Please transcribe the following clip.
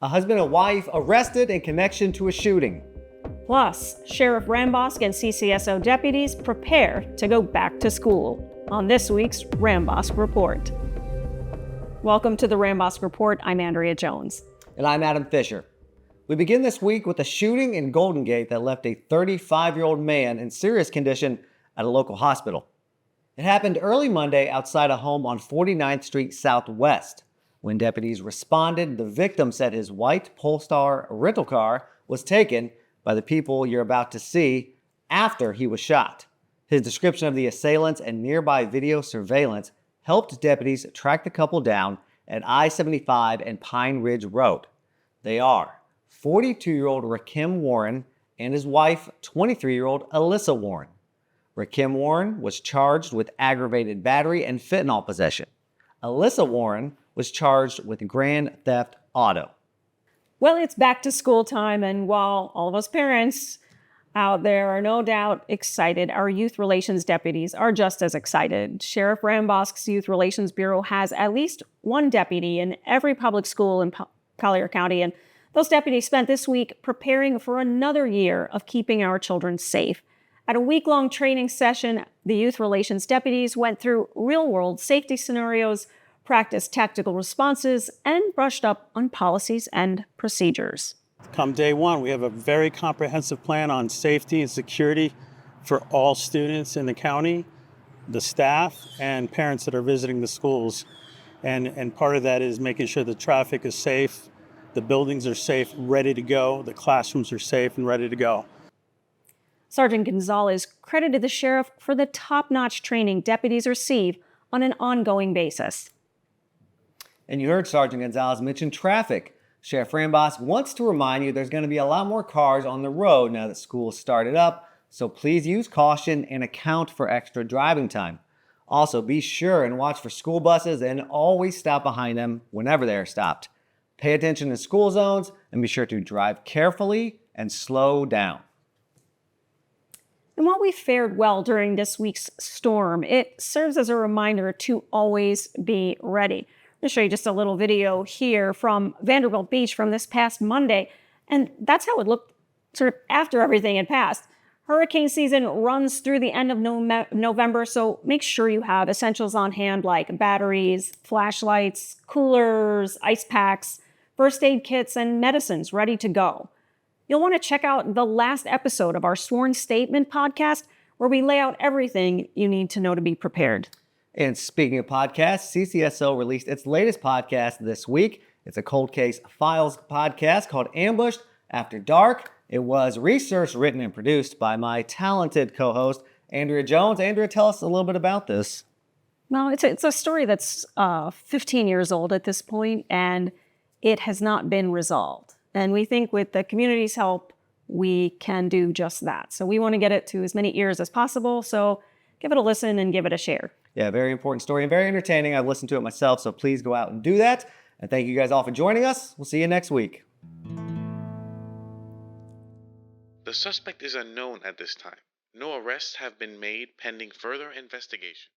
A husband and wife arrested in connection to a shooting. Plus, Sheriff Rambosk and CCSO deputies prepare to go back to school on this week's Rambosk Report. Welcome to the Rambosk Report. I'm Andrea Jones. And I'm Adam Fisher. We begin this week with a shooting in Golden Gate that left a 35-year-old man in serious condition at a local hospital. It happened early Monday outside a home on 49th Street Southwest. When deputies responded, the victim said his white Polestar rental car was taken by the people you're about to see after he was shot. His description of the assailants and nearby video surveillance helped deputies track the couple down at I-75 and Pine Ridge Road. They are 42-year-old Rakim Warren and his wife, 23-year-old Alyssa Warren. Rakim Warren was charged with aggravated battery and fentanyl possession. Alyssa Warren was charged with grand theft auto. Well, it's back to school time, and while all of us parents out there are no doubt excited, our youth relations deputies are just as excited. Sheriff Rambosk's Youth Relations Bureau has at least one deputy in every public school in Collier County, and those deputies spent this week preparing for another year of keeping our children safe. At a week-long training session, the youth relations deputies went through real-world safety scenarios, practiced tactical responses, and brushed up on policies and procedures. Come day one, we have a very comprehensive plan on safety and security for all students in the county, the staff, and parents that are visiting the schools. And part of that is making sure the traffic is safe, the buildings are safe, ready to go, the classrooms are safe and ready to go. Sergeant Gonzalez credited the sheriff for the top-notch training deputies receive on an ongoing basis. And you heard Sergeant Gonzalez mention traffic. Sheriff Rambosk wants to remind you there's going to be a lot more cars on the road now that school started up, so please use caution and account for extra driving time. Also, be sure and watch for school buses and always stop behind them whenever they are stopped. Pay attention in school zones and be sure to drive carefully and slow down. And while we fared well during this week's storm, it serves as a reminder to always be ready. I'm going to show you just a little video here from Vanderbilt Beach from this past Monday, and that's how it looked sort of after everything had passed. Hurricane season runs through the end of November, so make sure you have essentials on hand like batteries, flashlights, coolers, ice packs, first aid kits, and medicines ready to go. You'll want to check out the last episode of our Sworn Statement podcast, where we lay out everything you need to know to be prepared. And speaking of podcasts, CCSO released its latest podcast this week. It's a cold case files podcast called Ambushed After Dark. It was researched, written, and produced by my talented co-host, Andrea Jones. Andrea, tell us a little bit about this. Well, it's a story that's 15 years old at this point, and it has not been resolved. And we think with the community's help, we can do just that. So we want to get it to as many ears as possible. So give it a listen and give it a share. Yeah, very important story and very entertaining. I've listened to it myself, so please go out and do that. And thank you guys all for joining us. We'll see you next week. The suspect is unknown at this time. No arrests have been made pending further investigation.